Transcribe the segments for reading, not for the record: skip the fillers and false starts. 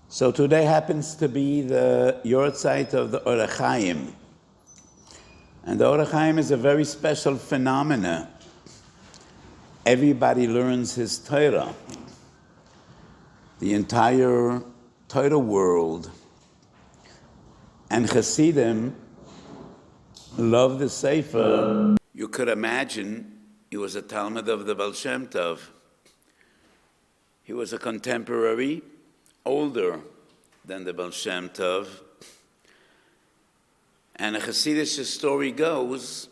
So today happens to be the Yortzeit of the Orim. And the Orim is a very special phenomena. Everybody learns his Torah. The entire Torah world and Hasidim love the Sefer. You could imagine he was a Talmud of the Baal Shem Tov. He was a contemporary, older than the Baal Shem Tov. And a Hasidic story goes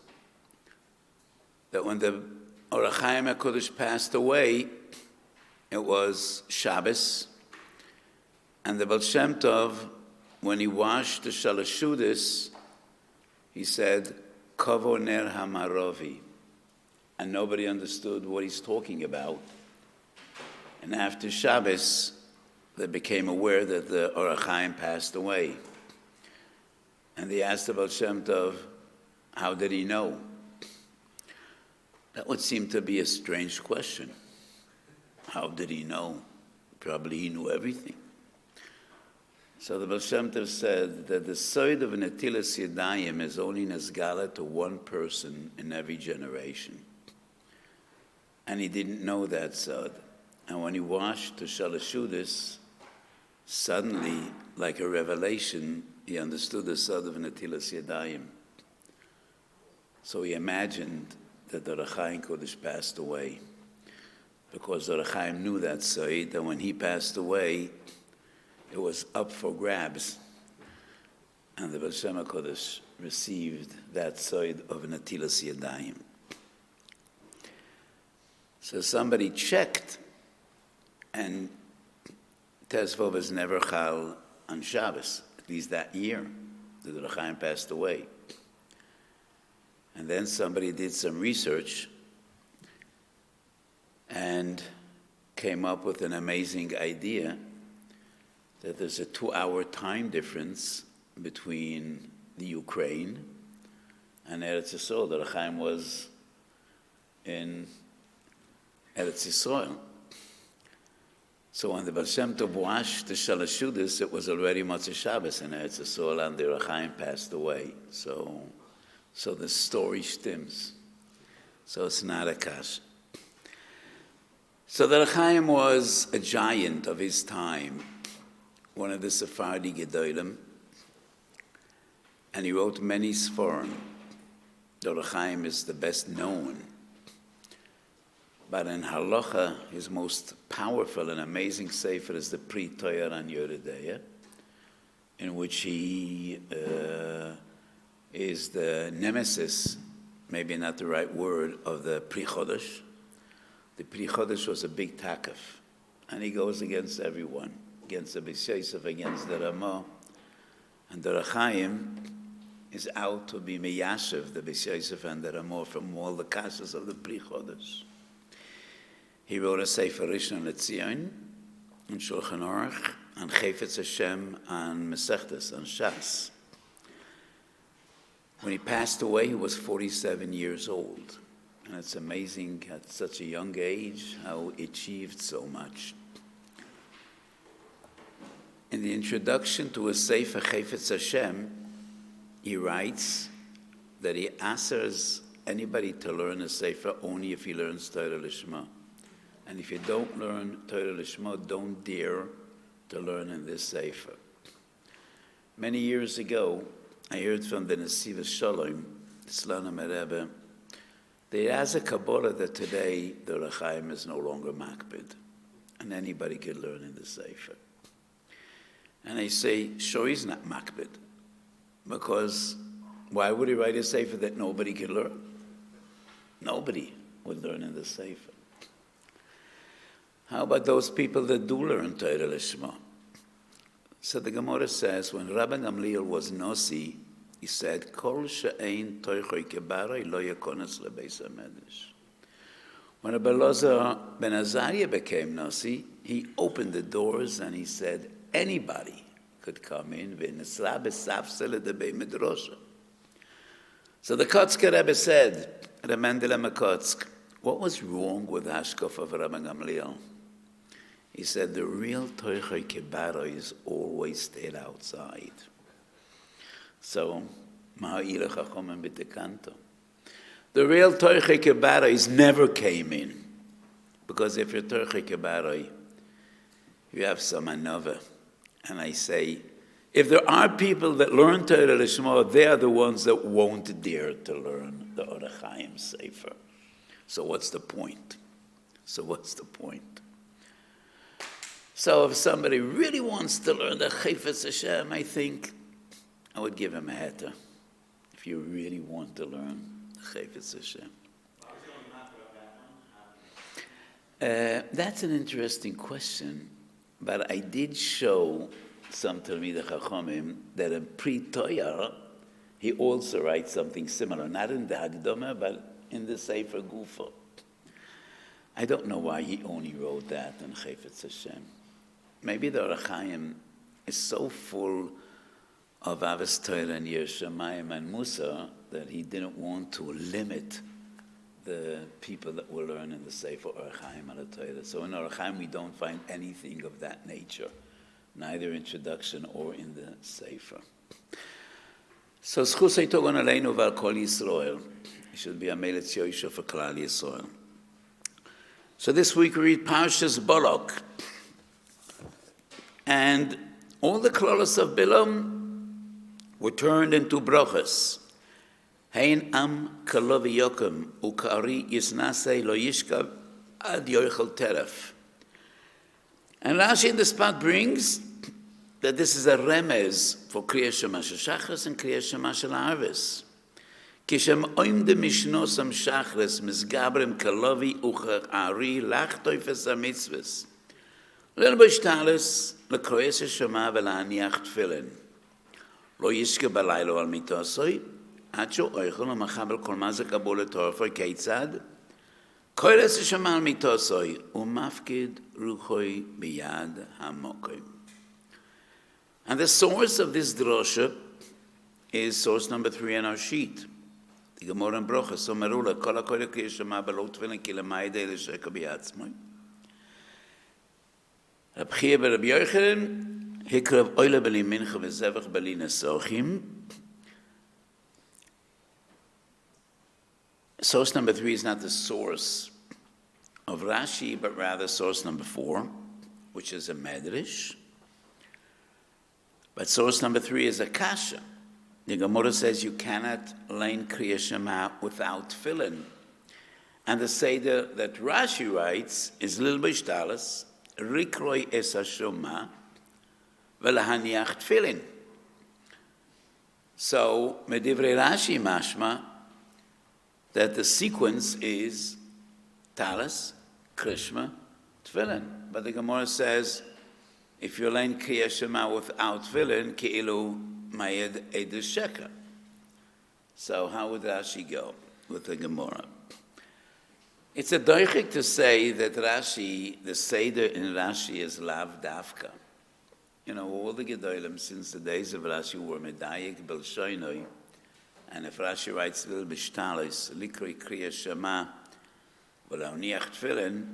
that when the Or HaChaim HaKadosh passed away, it was Shabbos, and the Baal Shem Tov, when he washed the Shalashudis, he said, Kavo ner hamarovi, and nobody understood what he's talking about. And after Shabbos, they became aware that the Or HaChaim passed away. And they asked the Baal Shem Tov, how did he know? That would seem to be a strange question. How did he know? Probably he knew everything. So the Baal Shem Tov said that the side of Netilas Yadayim is only Nazgala to one person in every generation. And he didn't know that side. And when he washed the Shalashudis, suddenly, like a revelation, he understood the side of Netilas Yadayim. So he imagined that the Or HaChaim Kodesh passed away, because the Or HaChaim knew that side, and when he passed away, it was up for grabs, and the Baal Shem HaKadosh received that side of Netilas Yadayim. So somebody checked, and Tezvov was never chal on Shabbos, at least that year, the Or HaChaim passed away. And then somebody did some research and came up with an amazing idea that there's a 2-hour time difference between the Ukraine and Eretz Yisrael. The Or HaChaim was in Eretz Yisrael. So when the Baal Shem Tov washed the Shalashudis, it was already Motzei Shabbos in Eretz Yisrael, and the Or HaChaim passed away. So the story stems. So it's not a kash. So the Or HaChaim was a giant of his time, one of the Sephardi Gedolim, and he wrote many Sforim. The Or HaChaim is the best known. But in Halacha, his most powerful and amazing sefer is the Pri Toyer on Yoredeya, in which he is the nemesis, maybe not the right word, of the Pri Chodesh. The Pri Chodesh was a big takaf, and he goes against everyone, against the Beis Yosef, against the Ramah. And the Or HaChaim is out to be meyashev, the Beis Yosef and the Ramah, from all the kashas of the Pri Chodesh. He wrote a Sefer Rishon LeZion, on Shulchan Aruch, on Chayfetz Hashem, on Mesechtes, on Shas. When he passed away, he was 47 years old. And it's amazing at such a young age how he achieved so much. In the introduction to his Sefer Chayfetz Hashem, he writes that he asks anybody to learn a Sefer only if he learns Torah Lishma. And if you don't learn Torah Lishma, don't dare to learn in this Sefer. Many years ago, I heard from the Nesiv Shalom, the Slonim Rebbe, there is a Kabbalah that today the Or HaChaim is no longer makbid, and anybody can learn in the Sefer. And I say, sure, he's not makbid, because why would he write a Sefer that nobody can learn? Nobody would learn in the Sefer. How about those people that do learn Torah Lishma? So the Gemara says, when Rabbi Gamliel was Nasi, he said, Kol she'ein toichoi kebarai lo yakonas lebeis hamedrash. When Rabbi Elazar ben Azariah became Nasi, he opened the doors and he said, anybody could come in. V'nesra b'safsele debei midrasha. So the Kotzker Rebbe said, Remendele Makotsk, what was wrong with the Hashkaf of Rabbi Gamliel? He said the real Toichei Kebarois always stayed outside. So, Ma'ila Chachomim B'tekanto. The real Toichei Kebarois never came in. Because if you're Toichei Kebaroi, you have some another. And I say, if there are people that learn Torah Lishma, they are the ones that won't dare to learn the Orach Chaim Sefer. So what's the point? So if somebody really wants to learn the Chayfetz Hashem, I think I would give him a heter. If you really want to learn the Chayfetz Hashem. That's an interesting question, but I did show some Talmidei Chachamim that in Pri-Toyar, he also writes something similar, not in the Hagdama, but in the Sefer Gufa. I don't know why he only wrote that in Chayfetz Hashem. Maybe the Orach Chaim is so full of Avos Torah and Yer Shamayim and Musa that he didn't want to limit the people that will learn in the Sefer Orach Chaim al Torah. So in Orach Chaim we don't find anything of that nature, neither introduction or in the Sefer. So Schus Togon Aleinu Val Kol Yisrael. It should be a Melech Yoisha for Klal Yisrael. So this week we read Parshas Balak. And all the klolos of Bileam were turned into brachas. Hein am kalovi yokem ukari yisnasei lo yishkav ad yoichel teref. And Rashi in the spot brings that this is a remez for Kriyas Shema Shel Shachris and Kriyas Shema Shel Arvis. Kishem oimde mishnosam Shachris misgabrim kalovi ukari lachtoifes ha-mitzvahs. Lil b'shtalis l'kroyes Shema v'la'aniach tefillin. Lo yishke b'laylo al mitosoi עד שהוא אוכל ומחבר כל מה זה קבול לתורפוי כיצד? קורס ששמע על מיתוסוי ומפקיד רוחוי ביד המוקרים. And the source of this drosha is source number 3 in our sheet. The Gemara in Brochas אומרו לה, כל הקורא קריאה שמע בלא תפילין כי למעידי לשקע בעצמוי. רב חייא ברבי יוחנן הקרב אוילה בלי מנחה וזבח בלי נסוחים. Source number 3 is not the source of Rashi, but rather source number 4, which is a medrash. But source number 3 is a kasha. The Gemara says you cannot learn Kriya Shema without tefillin. And the Seder that Rashi writes is Lil B'shtalas, Rikroi es hashoma, V'lahaniach tefillin. So, Medivrei Rashi mashma, that the sequence is Talis, Krishma, Tefillin. But the Gemara says, if you learn Kriya Shema without Tefillin, Ki'ilu Mayed Eidish Sheker. So how would Rashi go with the Gemara? It's a doichik to say that Rashi, the Seder in Rashi is Lav Davka. You know, all the Gedolim since the days of Rashi were Medayik Belshoinoi. And if Rashi writes Lil B'shtalis, Likroi Kriya Shema, V'la'oniach Tefillin,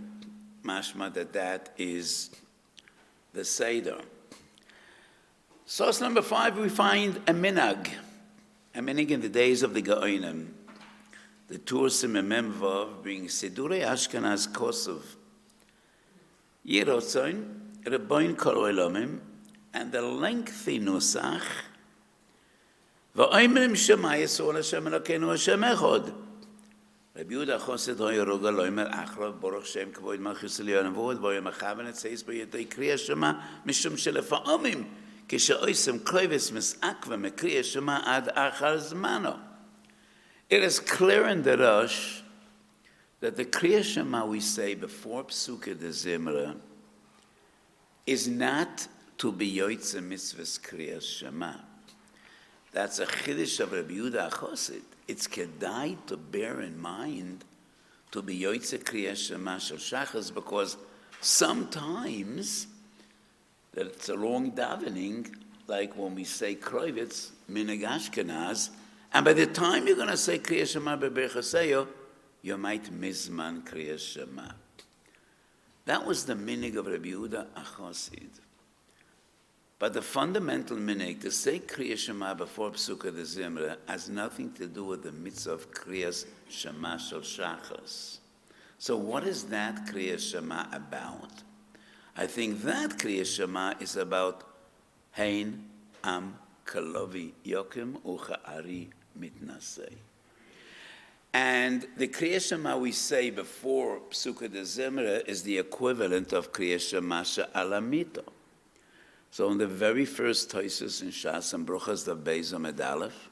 mashma that is the Seder. Source number 5, we find a minhag. A minhag in the days of the Gaonim. The Tursim and Memvav bring Sidurei Ashkenaz Kosov. Yerotzoin, Reboin Kol Olamim, and the lengthy Nusach, ואומרים שמע יסור לשם אלוקינו השם אחד. רבי יהודה חוסד הוא ירוגה לא אומר אחרב ברוך שם כבוד מלכוס עליון ועוד בו ימכוון את סייס בידי קריאה שמע משום שלפעמים כשאויסם קרויבס מסעק ומקריאה שמע עד אחר זמנו. It is clear in the Rosh that the Kriya Shema we say before Psuke de Zimra is not to be Yoitze Mitzvahs Kriya Shema. That's a chiddush of Rabbi Yehuda HaChossid. It's kedai to bear in mind to be yoytze Kriya Shema Shel Shachas, because sometimes that it's a long davening, like when we say Kroivitz, Minhag Ashkenaz, and by the time you're going to say Kriya Shema Be'Berchaseyo, you might mizman Kriya Shema. That was the minig of Rabbi Yehuda HaChassid. But the fundamental minig, to say Kriya Shema before Psuka de Zimra, has nothing to do with the mitzvah of Kriya Shema Shel Shachas. So what is that Kriya Shema about? I think that Kriya Shema is about Hein Am Kalovi Yokim Ucha'ari Mitnasei. And the Kriya Shema we say before Psuka de Zimra is the equivalent of Kriya Shema She'alamito. So in the very first Toisus in Shas and Bruchas the Beis Amud Aleph,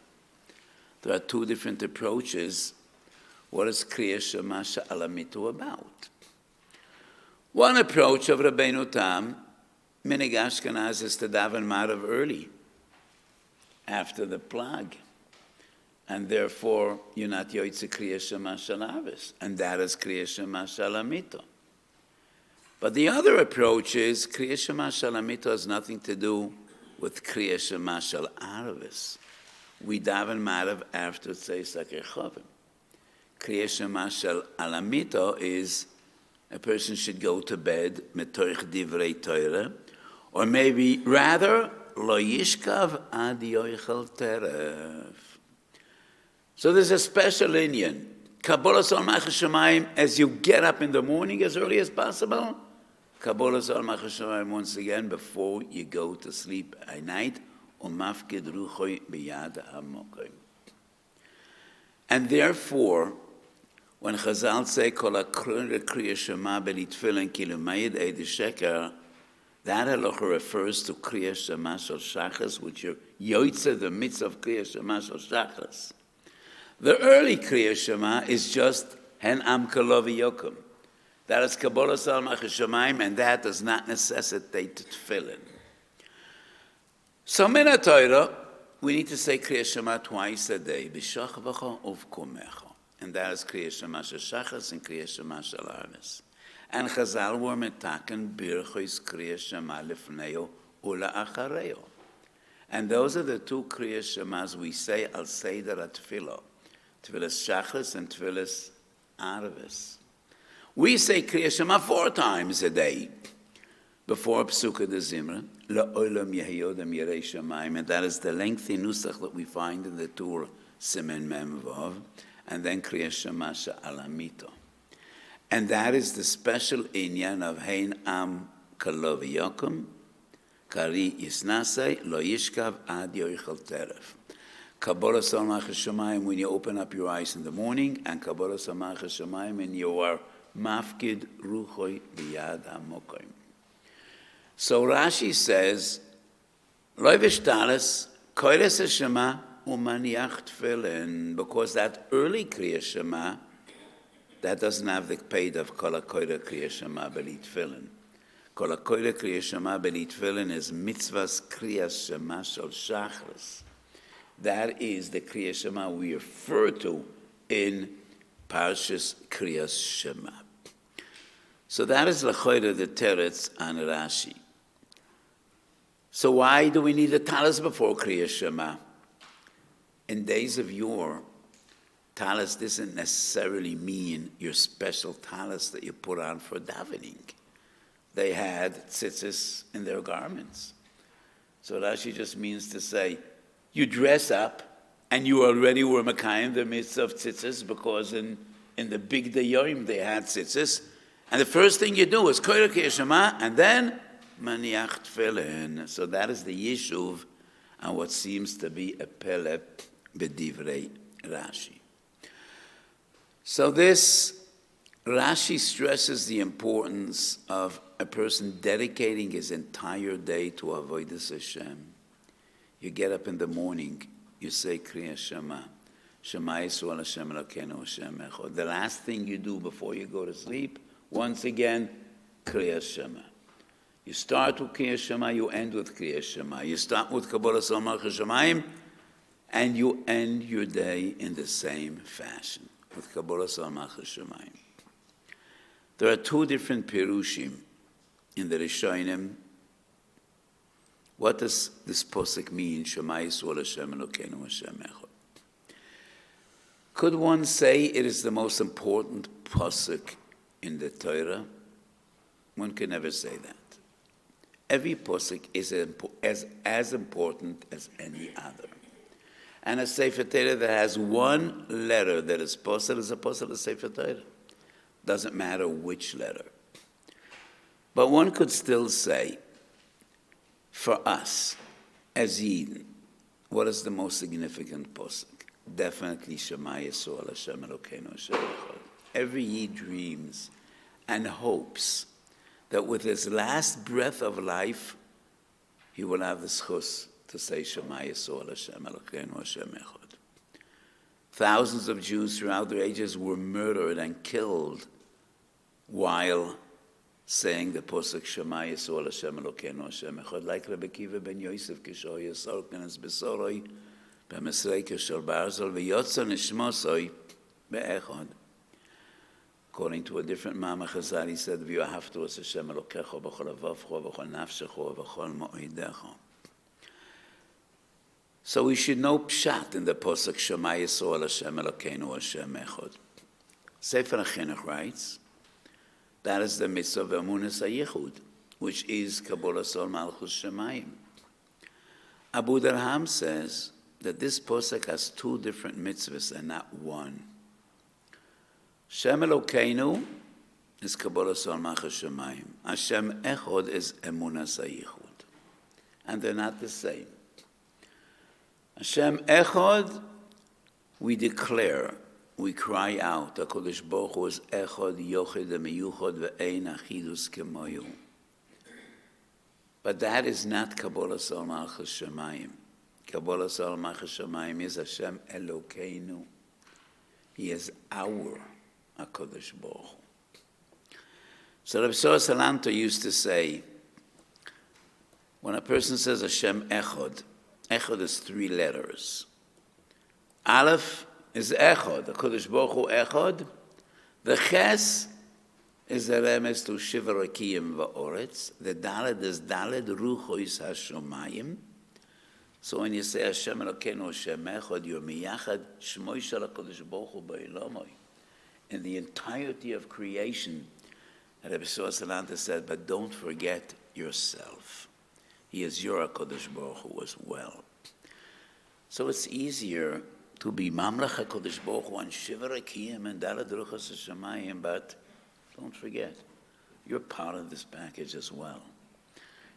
there are two different approaches. What is Kriya Shema She'alamito about? One approach of Rabbeinu Tam, Minig Ashkenaz, is to daven Marav early, after the plague. And therefore, you're not Yoitze Kriya Shema Shalavis, and that is Kriya Shema Shalamito. But the other approach is Kriya Shema Shalamito has nothing to do with Kriya Shema Shal Aravis. We daven Marav after Tzeis HaKerchovim. Kriya Shema Shal Alamito is a person should go to bed Metorich Divrei Torah, or maybe rather Lo Yishkav Ad Yoichel Teref. So there's a special inyan. Kabbalah Sol Malchus Shamayim, as you get up in the morning as early as possible. Kabbalah Sol Malchus Shamayim once again before you go to sleep at night. Umafkid Ruchoi Biyad HaMokim. And therefore, when Chazal say Kol HaKriya Shema B'Litfilin Kilumayid Eidish Sheker, that halacha refers to Kriya Shema Shel Shachas, which are Yoitze, the mitzvah of Kriya Shema Shel Shachas. The early Kriya Shema is just Hen Am Kalovi Yokum. That is Kabbalah Sol Malchus Shamayim, and that does not necessitate tefillin. So Min Torah, we need to say Kriya Shema twice a day, B'shach v'cha uvkumecha, and that is Kriya Shema Shel Shachas and Kriya Shema Shel Arvis. And Chazal were metaken birchois Kriya Shema lefneo ula achareo. And those are the two Kriya Shemas we say al Seder HaTfilah. Tfilas Shachas and Tfilas Arvis. We say Kriya Shema 4 times a day before Psuka de Zimra, La'olam Yehiyodam Yerei Shamayim, and that is the lengthy nusach that we find in the Tur Simen Mem Vav, and then Kriya Shema She'alamito. And that is the special inyan of Hein Am Kalov Yokum, Kari Yisnasei, Lo Yishkav Ad Yoichel Teref. Kabbalah Sol Malchus Shamayim when you open up your eyes in the morning, and Kabbalah Sol Malchus Shamayim when you are Mafkid Ruchoi Biyad HaMokim. So Rashi says, Lo Vishtalis, Koires HaShema, Umaniach Tfilin, because that early Kriya Shema, that doesn't have the paid of Kol HaKoyre Kriya Shema B'li Tfilin. Kol HaKoyre Kriya Shema B'li Tfilin is Mitzvahs Kriya Shema Shel Shachris. That is the Kriya Shema we refer to in Parshas Kriya Shema. So that is L'choyre the Teretz and Rashi. So why do we need a talis before Kriya Shema? In days of yore, talis doesn't necessarily mean your special talis that you put on for davening. They had tzitzis in their garments. So Rashi just means to say, you dress up, and you already were Makayim the mitzvah of tzitzis, because in the big Dayoim they had tzitzis. And the first thing you do is Koyre Kriya Shema, and then Maniach Tfilin. So that is the Yishuv, and what seems to be a Pelep B'divrei Rashi. So this, Rashi stresses the importance of a person dedicating his entire day to Avodas Hashem. You get up in the morning, you say Kriya Shema. Shema Yisrael Hashem Elokeinu Hashem Echad. The last thing you do before you go to sleep, once again, Kriya Shema. You start with Kriya Shema, you end with Kriya Shema. You start with Kabbalah Sol Malchus Shamayim, and you end your day in the same fashion, with Kabbalah Sol Malchus Shamayim. There are 2 different Pirushim in the Rishonim. What does this posuk mean? Shema Yisrael Hashem Elokeinu Hashem Echad. Could one say it is the most important posuk in the Torah? One can never say that. Every posuk is as important as any other. And a Sefer Torah that has one letter that is posel is a posel of Sefer Torah. Doesn't matter which letter. But one could still say, for us, as Yidden, what is the most significant posuk? Definitely Shema Yisrael Hashem Elokeinu Hashem Echad. Every Yid dreams and hopes that with his last breath of life, he will have the schus to say Shema Yisrael Hashem Elokeinu Hashem Echad. Thousands of Jews throughout the ages were murdered and killed while saying the posuk Shema Yisrael Hashem Elokeinu Hashem Echad, like Rabbi Kiva ben Yosef Kisho Yisrael es Besoroi b'Mesrei Kishol Barzol v'Yotza Nishmosoi be'Echad. According to a different Mama Chazal, he said, "V'yohavtu es Hashem Elokecho b'chol avavcho v'chol nafshecho v'chol mo'idecho." So we should know pshat in the posuk Shema Yisrael Hashem Elokeinu Hashem Echad. Sefer HaChinuch writes, that is the Mitzvah of Yichud, which is Kabbalas Ol Malchus Shamayim. Abu Darham says that this posuk has two different mitzvahs and not one. Shem Elokeinu is Kabbalas Ol Malchus Shamayim. Hashem Echad is Emunas HaYichud. And they're not the same. Hashem Echad, we declare, we cry out, HaKadosh Baruch Hu is Echad, Yochid, Meyuchad, Ve'ein Achidus Kemoyu. But that is not Kabbalas Ol Malchus Shamayim. Kabbalas Ol Malchus Shamayim is Hashem Elokeinu. He is our HaKadosh Baruch Hu. So Rabbi Soa Salanto used to say, when a person says Hashem Echad, Echad is three letters. Aleph is Echad, the Kodesh Baruch Hu Echad. The Ches is a remes to Shiva Rakiyim Va'oretz. The Daled is Daled Ruchois HaShamayim. So when you say Hashem Elokeinu Hashem Echad, you're miyachad Shmoi Shel HaKodesh Baruch Hu Ba'ilamoi. In the entirety of creation, Rabbi Soa Salanta said, but don't forget yourself. He is your HaKodesh Baruch Hu as well. So it's easier to be Mamlech HaKodesh Baruch Hu and Shiva Rakiyim and Daled Ruchos HaShamayim, but don't forget, you're part of this package as well.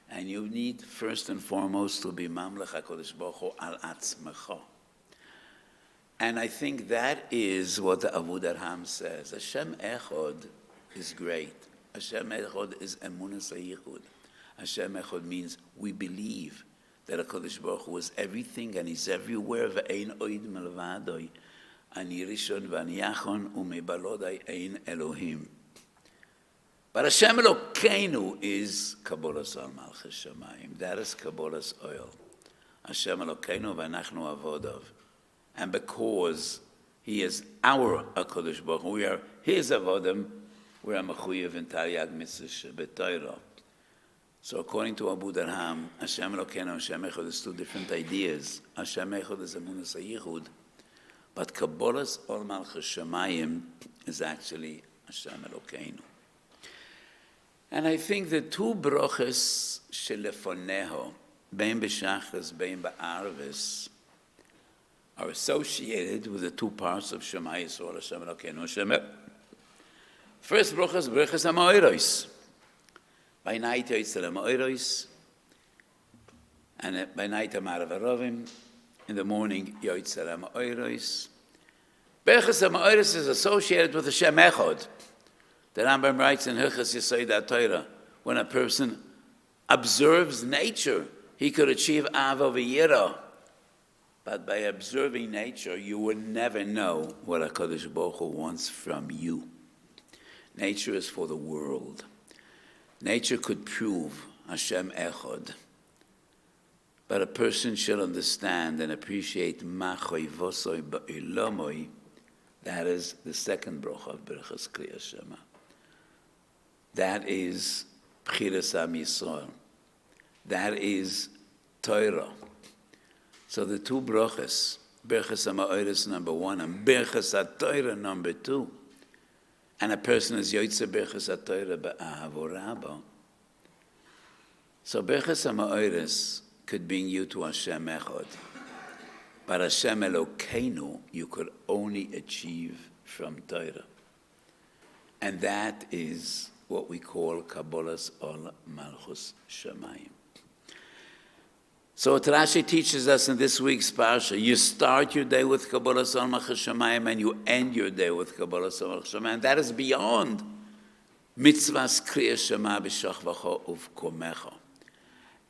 And you need, first and foremost, to be Mamlech HaKodesh Baruch Hu al Atzmecha. And I think that is what the Abu Darham says. Hashem Echad is great. Hashem Echad is Emunas HaYichud. Hashem Echad means we believe that HaKadosh Baruch Hu is everything and He's everywhere. Ve'ein oid melvadoi, ani rishon v'ani yachon u'mebalodai ein Elohim. But Hashem Elokeinu is Kabbalas Ol Malchus Shamayim. That is Kabbalas Oil. Hashem Elokeinu v'anachnu avodav. And because He is our HaKadosh Baruch Hu, we are His avodim, we are mechuyev in Taryag Mitzvah B'Torah. So according to Abu Darham, Hashem Elokeinu, Hashem Echad is two different ideas. Hashem Echad is Emunas HaYichud, but Kabbalas Ol Malchus Shamayim is actually Hashem Elokeinu. And I think the two broches shelefoneho, bein b'shachris, bein ba'arvis, are associated with the two parts of Shema Yisrael, Hashem Elokeinu, Hashem Echad. First brocha is brochas ha'ma'oros. By night, Yotzei ha'ma'oros, and by night, Amarav Arovim. In the morning, Yotzei ha'ma'oros. Brochas ha'ma'oros is associated with Hashem Echad. The Rambam writes in Hilchos Yesod HaTorah, when a person observes nature, he could achieve Ava v'yira. But by observing nature, you would never know what HaKadosh Baruch Hu wants from you. Nature is for the world. Nature could prove Hashem Echad. But a person should understand and appreciate Machoy Vosoi Ba'ilamoi. That is the second bracha of Berachas Kriya Shema. That is Bchiras Am Yisrael. That is Torah. So the two brachas, Berachas HaMa'oros number 1 and Berachas HaTorah number 2, and a person is Yoitze Birchas HaTorah Ba'ahavo Rabbo. So Birchas HaMa'oris could bring you to Hashem Echad. But Hashem Elokeinu you could only achieve from Torah. And that is what we call Kabbalas Ol Malchus Shamayim. So what Rashi teaches us in this week's parsha, you start your day with Kabbalas Ol Malchus Shamayim and you end your day with Kabbalas Ol Malchus Shamayim. And that is beyond Mitzvahs Kriya Shema B'Shach V'cho Uvkomecho.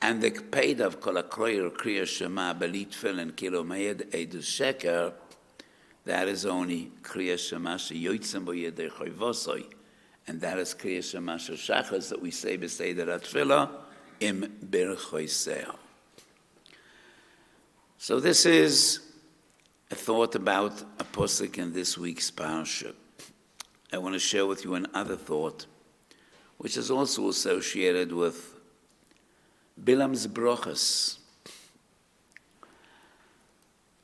And the paid of Kol HaKroyer Kriya Shema B'Lit Tefillin Kilo Mayed Eidu Sheker, that is only Kriya Shema Sheyotzim Bo Yedei Choyvosoi. And that is Kriya Shema Shachas that we say B'Seder HaTfilah Im Birchoiseho. So this is a thought about a posuk in this week's parsha. I want to share with you another thought, which is also associated with Bilam's brochas.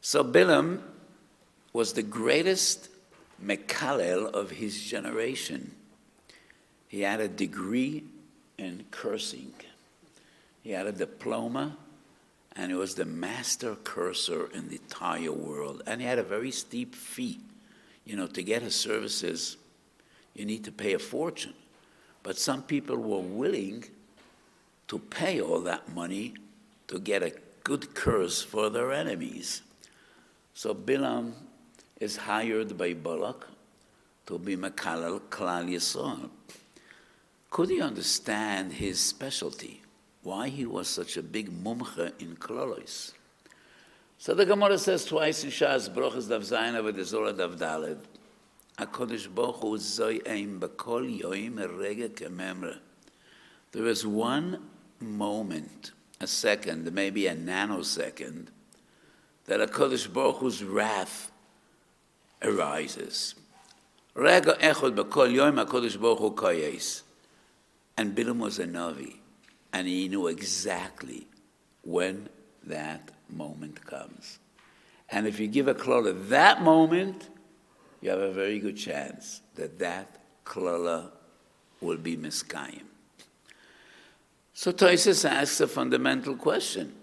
So Bilam was the greatest mekalel of his generation. He had a degree in cursing. He had a diploma, and he was the master curser in the entire world. And he had a very steep fee. You know, to get his services, you need to pay a fortune. But some people were willing to pay all that money to get a good curse for their enemies. So Bilam is hired by Balak to be Mekalel Klal Yisrael. Could you understand his specialty? Why he was such a big mumche in Klolos? So the Gemara says twice in Shas Brochas Dav Zayin over the Zohar Dav Daled. HaKadosh Baruch Hu zoyim b'kol yoim erega kememre. There is one moment, a second, maybe a nanosecond, that HaKadosh Baruch Hu's wrath arises. Rega echod b'kol yoim HaKadosh Baruch Hu koyes. And Bilam was a Navi, and he knew exactly when that moment comes. And if you give a klala at that moment, you have a very good chance that that klala will be miskayim. So Tosfos asks a fundamental question.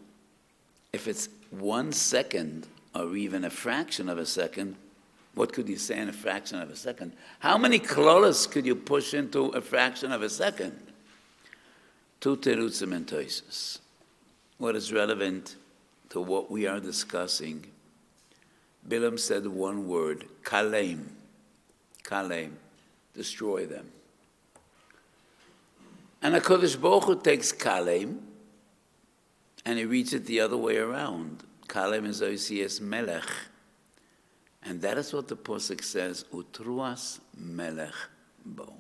If it's 1 second or even a fraction of a second, what could you say in a fraction of a second? How many klalas could you push into a fraction of a second? Two terutzim and Tosfos. What is relevant to what we are discussing? Bilam said one word, kalem. Kalem, destroy them. And HaKadosh Baruch Hu takes kalem and he reads it the other way around. Kalem is Oisias melech. And that is what the posuk says, utruas melech bo.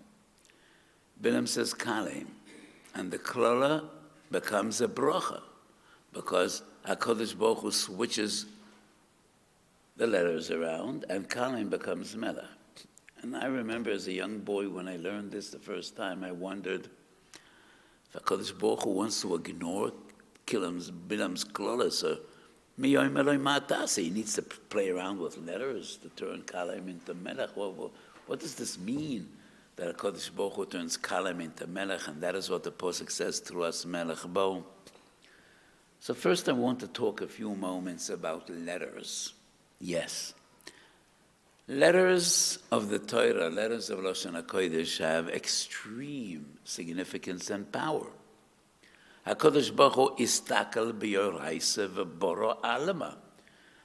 Bilam says kalem. And the klala becomes a bracha because HaKadosh Baruch Hu switches the letters around and kalem becomes melech. And I remember as a young boy when I learned this the first time, I wondered if HaKadosh Baruch Hu wants to ignore Bilam's klala, so he needs to play around with letters to turn kalem into melech. What does this mean? That HaKadosh Baruch Hu turns kalem into melech, and that is what the posuk says, truas melech bo. So first I want to talk a few moments about letters. Yes. Letters of the Torah, letters of Lashon HaKodesh have extreme significance and power. HaKadosh Baruch Hu istakel b'yoraisa v'boro alama.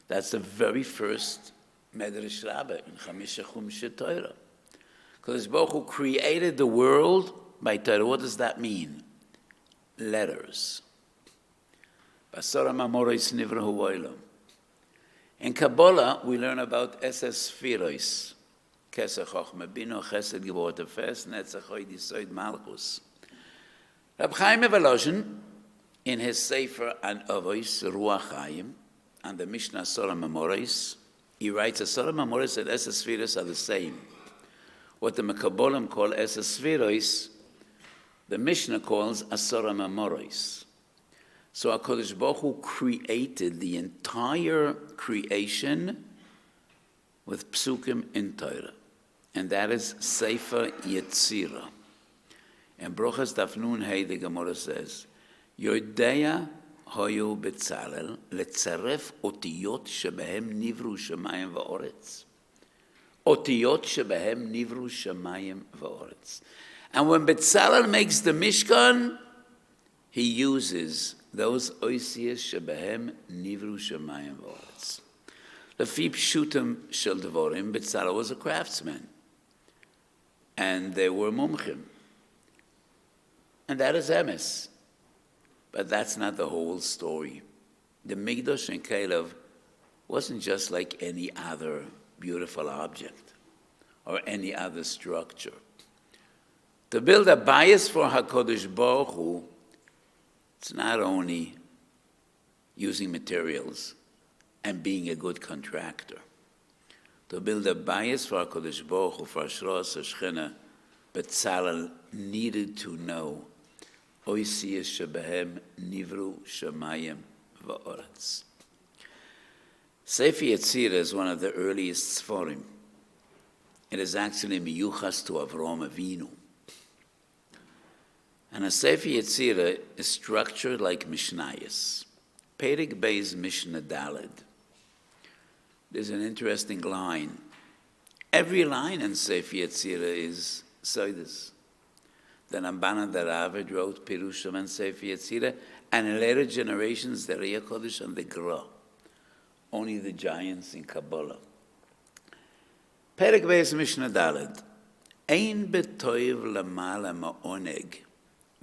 That's the very first Medrash Rabbah in Chamisha Chumshe Torah. HaKadosh Baruch Hu created the world by Torah. What does that mean? Letters. Basara mamoros nivrahu olam. In Kabbalah, we learn about Eses Sfiros. Kesach Chochmah Bina, Chesed Gevurah Tefes, Netzach Hod Yesod Malchus. Rab Chaim Evolozhin, in his Sefer An Avos, Ruach Chaim, and the Mishnah Asara Mamoros, he writes, Asara Mamoros and Eses Sfiros are the same. What the Mekabolim call Eses Sfiros, the Mishnah calls Asara Mamoros. So HaKadosh Baruch Hu created the entire creation with psukim in Torah. and that is Sefer Yetzirah. And Brochas Daf Nun Hey, the Gemara says, Yodea hoyu betzalel letzaref otiyot shebehem nivru shamayim va'oretz. Otiyot shebehem nivru shamayim va'oretz. And when Betzalel makes the Mishkan, he uses those oisiyas shebehem nivru shamayim va'oretz. Lefi pshutim shel devorim, Betzalel was a craftsman, and they were mumchim. And that is emes. But that's not the whole story. The Mikdash in Kalev wasn't just like any other beautiful object or any other structure. To build a bias for HaKadosh Baruch Hu, it's not only using materials and being a good contractor. To build a bias for HaKadosh Baruch Hu, for Ashras HaShechina, Betzalel needed to know Oisiyas shebehem nivru shamayim va'oretz. Sefer Yetzirah is one of the earliest Sforim. It is actually miyuchas to Avraham Avinu. And a Sefer Yetzirah is structured like Mishnayos. Perek Beis Mishnah Daled. There's an interesting line. Every line in Sefer Yetzirah is Soides. The Ramban and the Ravid wrote Pirushim and Sefer Yetzirah, and in later generations, the Riyah Kodesh and the Gra. Only the giants in Kabbalah. Perek Beis Mishnah Daled. Ein betoiv lamala ma'oneg,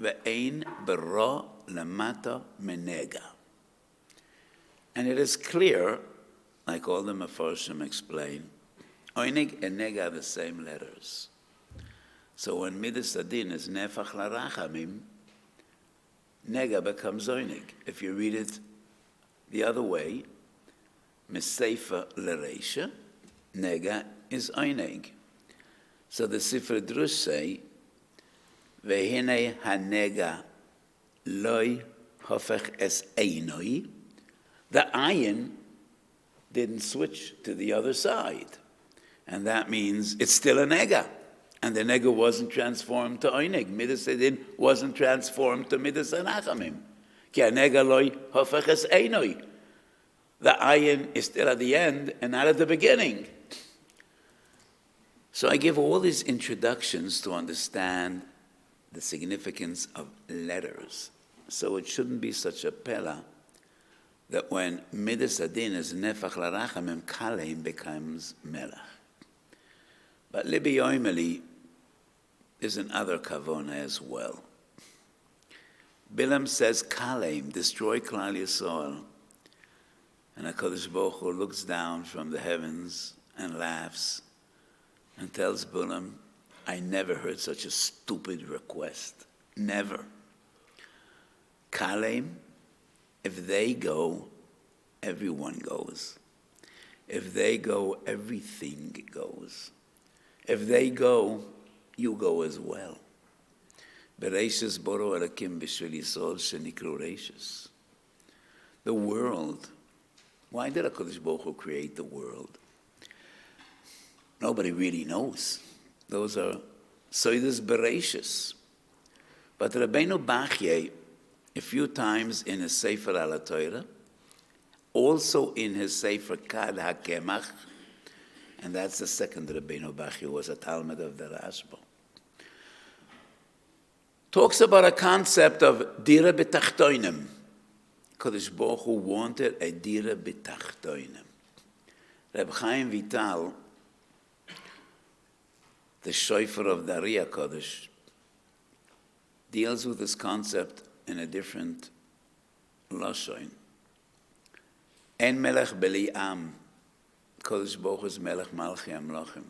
ve'ein bera lamata menega. And it is clear, like all the Mefarshim explain, oneg and nega are the same letters. So when Midas Adin is Nefach Larachamim, Nega becomes Oinig. If you read it the other way, Meseifa L'Reisha, Nega is Oinig. So the Sifrei Drush say, Vehine HaNega Loi Hofech Es Einoi, the ayin didn't switch to the other side. And that means it's still a Nega. And the nega wasn't transformed to oinig. Midas Edin wasn't transformed to Midas Anachamim. Ki nega loy hofech es einoi. The ayin is still at the end and not at the beginning. So I give all these introductions to understand the significance of letters. So it shouldn't be such a pella that when Midas Adin is nefach larachamim, Kaleim becomes melech. But Libi Yoimeli is another kavona as well. Bileam says, Kaleim, destroy Klal Yisrael. And HaKadosh Baruch Hu looks down from the heavens and laughs and tells Bileam, I never heard such a stupid request. Never. Kaleim, if they go, everyone goes. If they go, everything goes. If they go, you go as well. Bereishis boro elakim b'shvil Yisrael shenikru reishis. The world. Why did HaKadosh Baruch Hu create the world? Nobody really knows. Those are soides bereishis. But Rabbeinu Bachye, a few times in his Sefer Al HaTorah, also in his Sefer Kad HaKemach, and that's the second Rabbeinu Bachya, who was a Talmud of the Rashba, talks about a concept of dira b'tachtoinim. Kadosh Baruch Hu wanted a dira b'tachtoinim. Reb Chaim Vital, the shofar of the Riyah Kodesh, deals with this concept in a different lashon. En melech beli am. Kadosh Baruch Hu is melech malchi amlachim.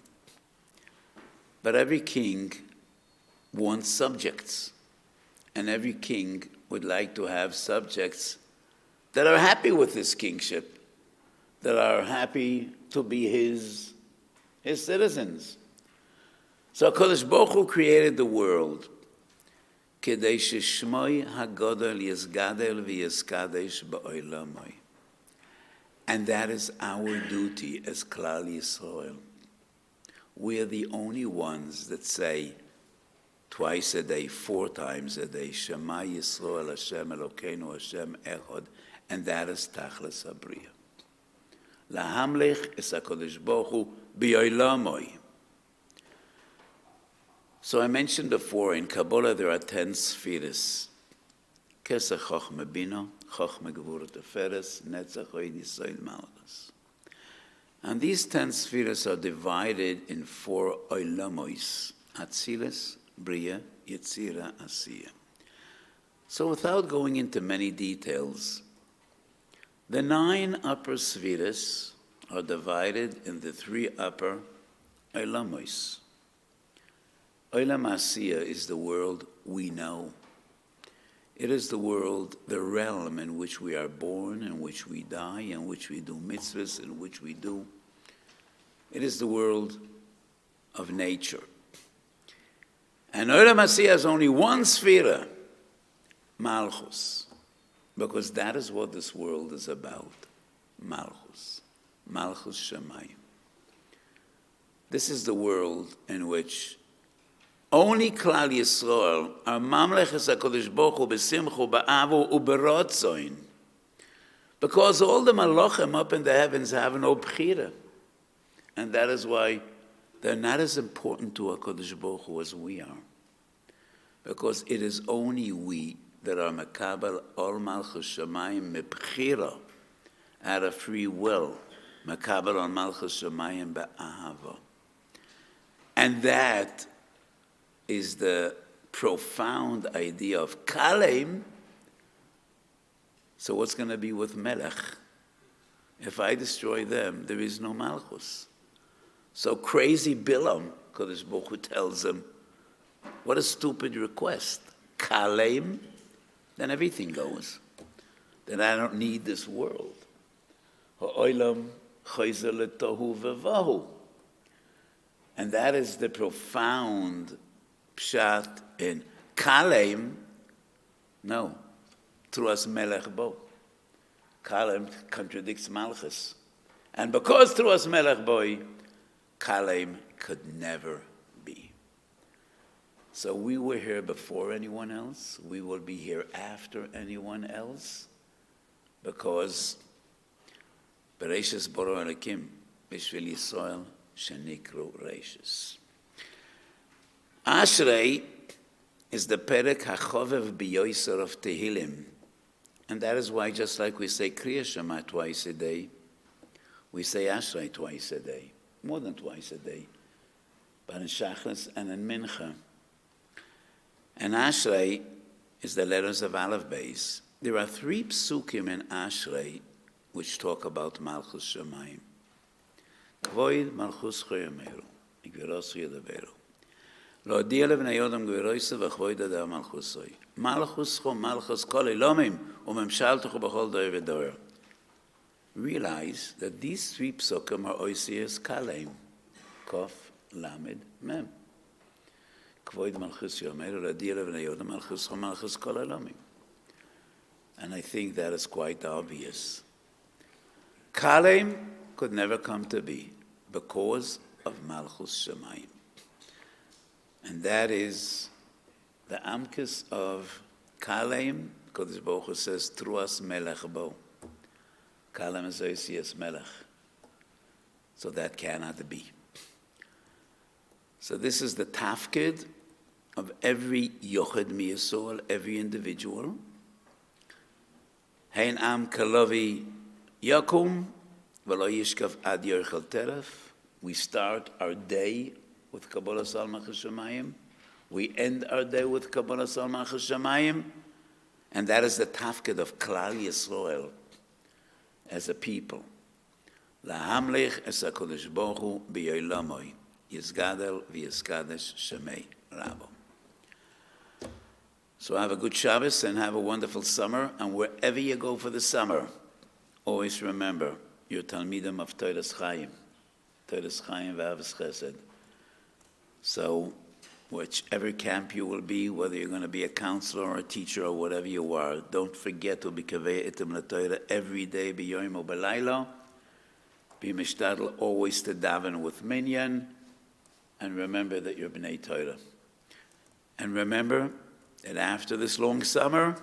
But every king wants subjects. And every king would like to have subjects that are happy with his kingship, that are happy to be his citizens. So HaKadosh Baruch Hu created the world. Kedei sheshmoi hagodol yizgadel v'yizkadesh ba'olamoi. And that is our duty as Klal Yisrael. we're the only ones that say twice a day, 4 times a day, Shema Yisrael Hashem Elokeinu Hashem Echad, and that is Tachlis HaBriya. Lahamlich es HaKadosh Baruch Hu b'yolamoi. So I mentioned before, in Kabbalah there are 10 spheres. Kesach Chochmah Bina, Chochmah Gevurah Teferes, Netzach Hod Yisrael Malchus. And these 10 spheres are divided in 4 Olamois: Atzilus, Bria, Yetzira, Asiya. So without going into many details, the 9 upper spheres are divided in the 3 upper Olamois. Olam Asiya is the world we know. It is the world, the realm in which we are born, in which we die, in which we do mitzvahs, in which we do. It is the world of nature. And Olam Asiya has only one sphere, Malchus, because that is what this world is about, Malchus, Malchus Shamayim. This is the world in which only Klal Yisrael are Mamlechus HaKadosh Baruch Hu b'simchu ba'avu u'berotzoin, because all the Malachim up in the heavens have no bchira. And that is why they're not as important to HaKadosh Baruch Hu as we are. Because it is only we that are Mekabel Ol Malchus Shamayim mebchira, out of free will, Mekabel Ol Malchus Shamayim ba'ahava. And that is the profound idea of Kalem. So what's going to be with Melech? If I destroy them, there is no Malchus. So crazy Bileam, Kodesh Baruch Hu tells him, what a stupid request. Kalem, then everything goes. Then I don't need this world. Ha'olam chayzer letohu vevahu. And that is the profound pshat in Kalem. No, Truas Melech Bo. Kalem contradicts Malchus. And because Truas Melech Bo, Kalem could never be. So we were here before anyone else. We will be here after anyone else. Because Bereishis Boro Elokim Bishvil Yisrael Shenikru Reishis. Ashrei is the Perek HaChovev B'Yoser of Tehillim. And that is why, just like we say Kriya Shema twice a day, we say Ashrei twice a day, more than twice a day, but in Shachris and in Mincha. And Ashrei is the letters of Aleph Beis. There are 3 psukim in Ashrei which talk about Malchus Shamayim. Kvoid Malchus Choyameru, Igveros Yedaveru. Lo dia levnei Yodam Gviroise v'chvoid Adar Malchusoi. Malchus Cho Malchus Kol Elomim u'memshaltuchu b'chol doer v'doer. Realize that these 3 psukim are oisias Kalem, Kof, Lamed, Mem. Kvoid Malchus Yomer, lo dia levnei Yodam Malchus Cho Malchus Kol Elomim. And I think that is quite obvious. Kalem could never come to be because of Malchus Shamayim. And that is the amkis of Kalem. Kodesh Baruch Hu says, Truas Melech Bo. Kalem is Oisias Melech. So that cannot be. So this is the tafkid of every Yochid Miyasol, every individual. Hein Am Kalovi Yakum, V'lo Yishkav Ad Yerchel Teref. We start our day with Kabbalah Sal Malchus Shamayim. We end our day with Kabbalah Sal Malchus Shamayim. And that is the tafkid of Klal Yisrael as a people. Lahamlich es HaKadosh Baruch Hu b'yolamoi. Yizgadel v'yizkadesh Shemei Rabo. So have a good Shabbos and have a wonderful summer. And wherever you go for the summer, always remember, you're Talmidim of Toras Chaim. Toras Chaim v'Avos Chesed. So whichever camp you will be, whether you're going to be a counselor or a teacher or whatever you are, don't forget to be kaveh etim l'Torah every day, b'yoyim or b'layla. Be mishtadl always to daven with minyan. and remember that you're B'nai Torah. And remember that after this long summer,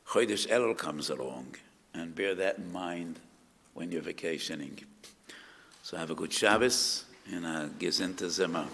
Chodesh Elul comes along, and bear that in mind when you're vacationing. So have a good Shabbos, and a gesunte Zimmer.